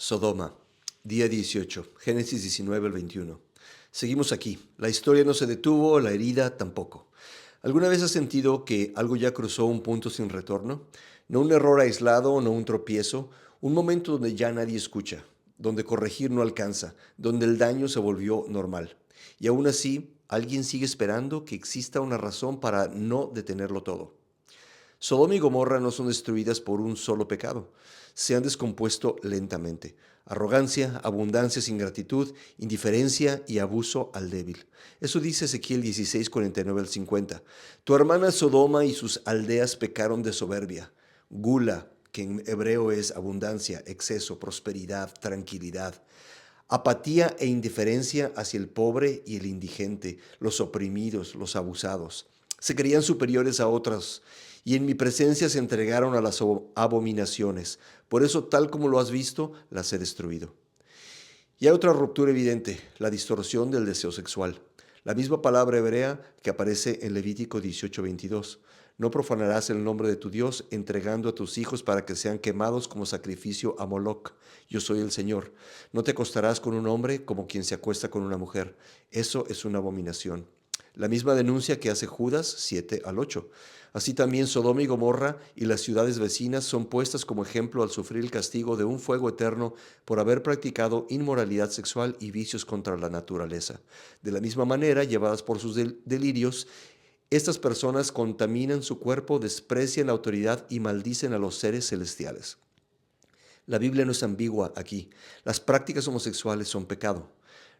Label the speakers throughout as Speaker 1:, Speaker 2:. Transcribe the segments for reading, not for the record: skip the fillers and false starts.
Speaker 1: Sodoma, día 18, Génesis 19 al 21. Seguimos aquí. La historia no se detuvo, la herida tampoco. ¿Alguna vez has sentido que algo ya cruzó un punto sin retorno? No un error aislado, no un tropiezo, un momento donde ya nadie escucha, donde corregir no alcanza, donde el daño se volvió normal. Y aún así, alguien sigue esperando que exista una razón para no detenerlo todo. Sodoma y Gomorra no son destruidas por un solo pecado. Se han descompuesto lentamente. Arrogancia, abundancia sin gratitud, indiferencia y abuso al débil. Eso dice Ezequiel 16, 49 al 50. Tu hermana Sodoma y sus aldeas pecaron de soberbia. Gula, que en hebreo es abundancia, exceso, prosperidad, tranquilidad. Apatía e indiferencia hacia el pobre y el indigente, los oprimidos, los abusados. Se creían superiores a otros y en mi presencia se entregaron a las abominaciones. Por eso, tal como lo has visto, las he destruido. Y hay otra ruptura evidente, la distorsión del deseo sexual. La misma palabra hebrea que aparece en Levítico 18:22. No profanarás el nombre de tu Dios entregando a tus hijos para que sean quemados como sacrificio a Moloc. Yo soy el Señor. No te acostarás con un hombre como quien se acuesta con una mujer. Eso es una abominación. La misma denuncia que hace Judas 7 al 8. Así también Sodoma y Gomorra y las ciudades vecinas son puestas como ejemplo al sufrir el castigo de un fuego eterno por haber practicado inmoralidad sexual y vicios contra la naturaleza. De la misma manera, llevadas por sus delirios, estas personas contaminan su cuerpo, desprecian la autoridad y maldicen a los seres celestiales. La Biblia no es ambigua aquí. Las prácticas homosexuales son pecado.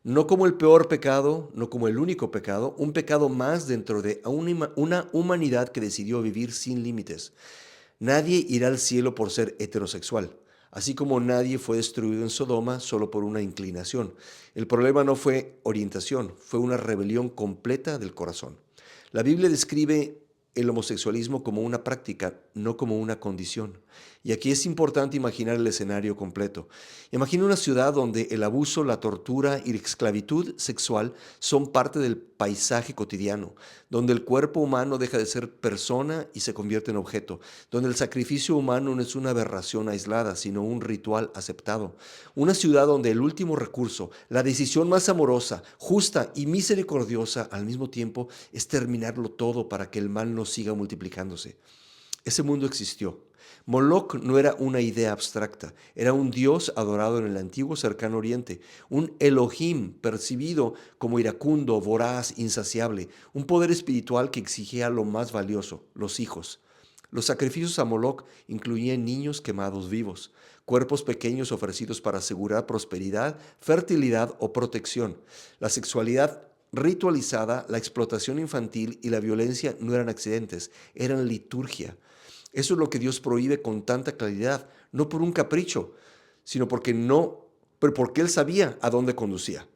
Speaker 1: No como el peor pecado, no como el único pecado, un pecado más dentro de una humanidad que decidió vivir sin límites. Nadie irá al cielo por ser heterosexual, así como nadie fue destruido en Sodoma solo por una inclinación. El problema no fue orientación, fue una rebelión completa del corazón. La Biblia describe el homosexualismo como una práctica, no como una condición. Y aquí es importante imaginar el escenario completo. Imagina una ciudad donde el abuso, la tortura y la esclavitud sexual son parte del paisaje cotidiano, donde el cuerpo humano deja de ser persona y se convierte en objeto, donde el sacrificio humano no es una aberración aislada, sino un ritual aceptado. Una ciudad donde el último recurso, la decisión más amorosa, justa y misericordiosa al mismo tiempo, es terminarlo todo para que el mal no siga multiplicándose. Ese mundo existió. Moloc no era una idea abstracta, era un dios adorado en el antiguo cercano oriente, un Elohim percibido como iracundo, voraz, insaciable, un poder espiritual que exigía lo más valioso, los hijos. Los sacrificios a Moloc incluían niños quemados vivos, cuerpos pequeños ofrecidos para asegurar prosperidad, fertilidad o protección. La sexualidad ritualizada, la explotación infantil y la violencia no eran accidentes, eran liturgia. Eso es lo que Dios prohíbe con tanta claridad, no por un capricho, sino pero porque Él sabía a dónde conducía.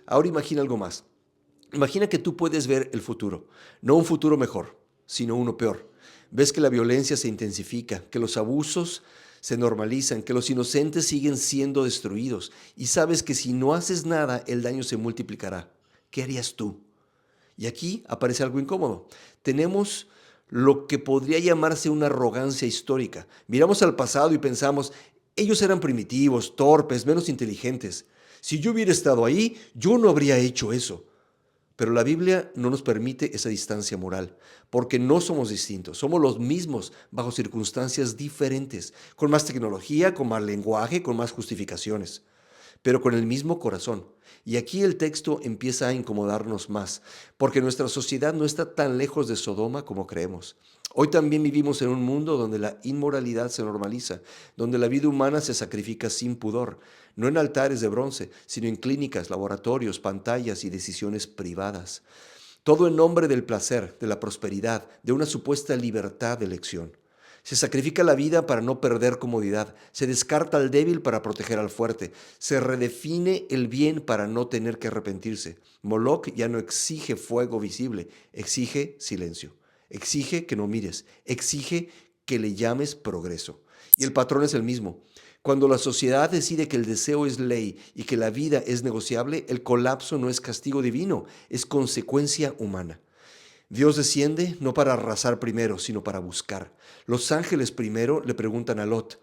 Speaker 1: Ahora imagina algo más. Imagina que tú puedes ver el futuro, no un futuro mejor, sino uno peor. Ves que la violencia se intensifica, que los abusos se normalizan, que los inocentes siguen siendo destruidos y sabes que si no haces nada, el daño se multiplicará. ¿Qué harías tú? Y aquí aparece algo incómodo. Tenemos lo que podría llamarse una arrogancia histórica. Miramos al pasado y pensamos, ellos eran primitivos, torpes, menos inteligentes. Si yo hubiera estado ahí, yo no habría hecho eso. Pero la Biblia no nos permite esa distancia moral, porque no somos distintos, somos los mismos bajo circunstancias diferentes, con más tecnología, con más lenguaje, con más justificaciones, pero con el mismo corazón. Y aquí el texto empieza a incomodarnos más, porque nuestra sociedad no está tan lejos de Sodoma como creemos. Hoy también vivimos en un mundo donde la inmoralidad se normaliza, donde la vida humana se sacrifica sin pudor, no en altares de bronce, sino en clínicas, laboratorios, pantallas y decisiones privadas. Todo en nombre del placer, de la prosperidad, de una supuesta libertad de elección. Se sacrifica la vida para no perder comodidad, se descarta al débil para proteger al fuerte, se redefine el bien para no tener que arrepentirse. Moloch ya no exige fuego visible, exige silencio, exige que no mires, exige que le llames progreso. Y el patrón es el mismo. Cuando la sociedad decide que el deseo es ley y que la vida es negociable, el colapso no es castigo divino, es consecuencia humana. Dios desciende no para arrasar primero, sino para buscar. Los ángeles primero le preguntan a Lot,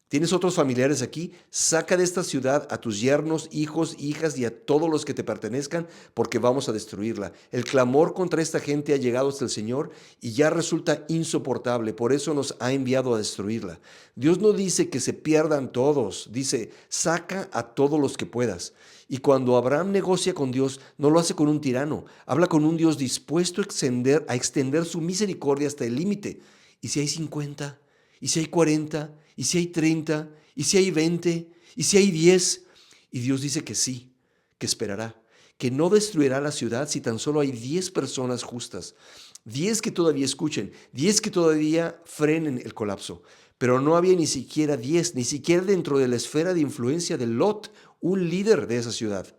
Speaker 1: ¿Tienes otros familiares aquí? Saca de esta ciudad a tus yernos, hijos, hijas y a todos los que te pertenezcan, porque vamos a destruirla. El clamor contra esta gente ha llegado hasta el Señor y ya resulta insoportable. Por eso nos ha enviado a destruirla. Dios no dice que se pierdan todos, dice, saca a todos los que puedas. Y cuando Abraham negocia con Dios, no lo hace con un tirano, habla con un Dios dispuesto a extender su misericordia hasta el límite. ¿Y si hay 50? ¿Y si hay 40? ¿Y si hay 30? ¿Y si hay 20? ¿Y si hay 10? Y Dios dice que sí, que esperará, que no destruirá la ciudad si tan solo hay 10 personas justas, 10 que todavía escuchen, 10 que todavía frenen el colapso. Pero no había ni siquiera 10, ni siquiera dentro de la esfera de influencia de Lot, un líder de esa ciudad.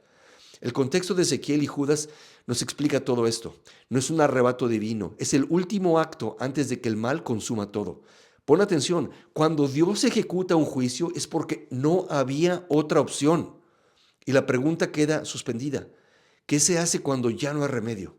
Speaker 1: El contexto de Ezequiel y Judas nos explica todo esto. No es un arrebato divino, es el último acto antes de que el mal consuma todo. Pon atención, cuando Dios ejecuta un juicio es porque no había otra opción. Y la pregunta queda suspendida. ¿Qué se hace cuando ya no hay remedio?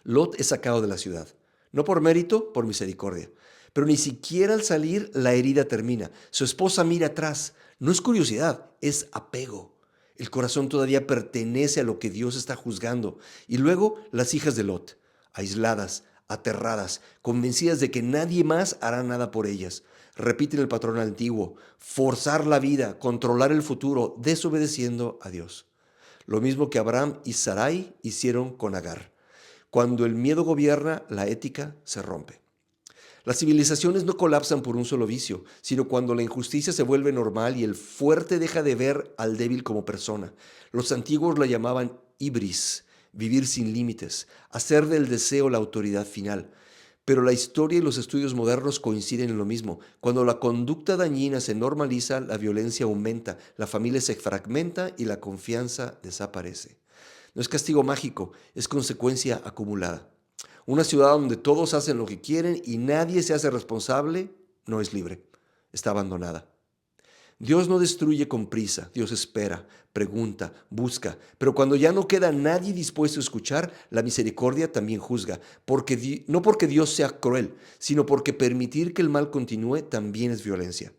Speaker 1: Lot es sacado de la ciudad, no por mérito, por misericordia. Pero ni siquiera al salir la herida termina. Su esposa mira atrás. No es curiosidad, es apego. El corazón todavía pertenece a lo que Dios está juzgando. Y luego las hijas de Lot, aisladas, aterradas, convencidas de que nadie más hará nada por ellas. Repiten el patrón antiguo, forzar la vida, controlar el futuro, desobedeciendo a Dios. Lo mismo que Abraham y Sarai hicieron con Agar. Cuando el miedo gobierna, la ética se rompe. Las civilizaciones no colapsan por un solo vicio, sino cuando la injusticia se vuelve normal y el fuerte deja de ver al débil como persona. Los antiguos la llamaban ibris, vivir sin límites, hacer del deseo la autoridad final. Pero la historia y los estudios modernos coinciden en lo mismo. Cuando la conducta dañina se normaliza, la violencia aumenta, la familia se fragmenta y la confianza desaparece. No es castigo mágico, es consecuencia acumulada. Una ciudad donde todos hacen lo que quieren y nadie se hace responsable, no es libre, está abandonada. Dios no destruye con prisa, Dios espera, pregunta, busca, pero cuando ya no queda nadie dispuesto a escuchar, la misericordia también juzga, no porque Dios sea cruel, sino porque permitir que el mal continúe también es violencia.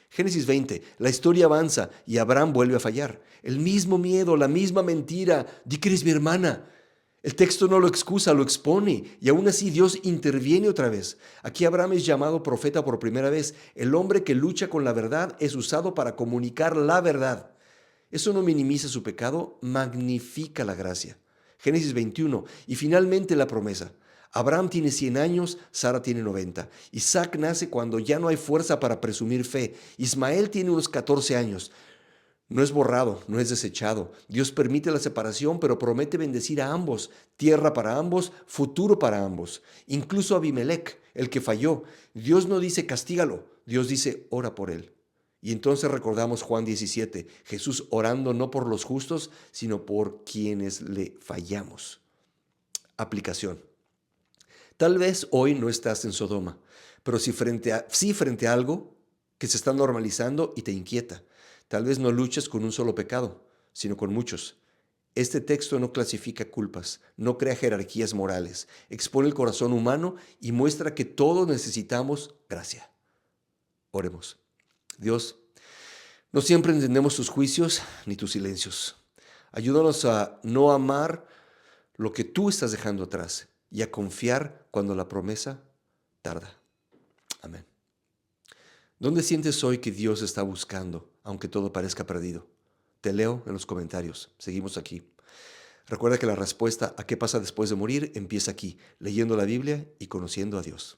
Speaker 1: Génesis 20, la historia avanza y Abraham vuelve a fallar. El mismo miedo, la misma mentira, di que eres mi hermana. El texto no lo excusa, lo expone, y aún así Dios interviene otra vez. Aquí Abraham es llamado profeta por primera vez. El hombre que lucha con la verdad es usado para comunicar la verdad. Eso no minimiza su pecado, magnifica la gracia. Génesis 21, y finalmente la promesa. Abraham tiene 100 años, Sara tiene 90. Isaac nace cuando ya no hay fuerza para presumir fe. Ismael tiene unos 14 años. No es borrado, no es desechado. Dios permite la separación, pero promete bendecir a ambos, tierra para ambos, futuro para ambos. Incluso Abimelec, el que falló, Dios no dice castígalo, Dios dice ora por él. Y entonces recordamos Juan 17, Jesús orando no por los justos, sino por quienes le fallamos. Aplicación. Tal vez hoy no estás en Sodoma, pero sí frente a algo que se está normalizando y te inquieta. Tal vez no luches con un solo pecado, sino con muchos. Este texto no clasifica culpas, no crea jerarquías morales, expone el corazón humano y muestra que todos necesitamos gracia. Oremos. Dios, no siempre entendemos tus juicios ni tus silencios. Ayúdanos a no amar lo que tú estás dejando atrás y a confiar cuando la promesa tarda. Amén. ¿Dónde sientes hoy que Dios está buscando, aunque todo parezca perdido? Te leo en los comentarios. Seguimos aquí. Recuerda que la respuesta a qué pasa después de morir empieza aquí, leyendo la Biblia y conociendo a Dios.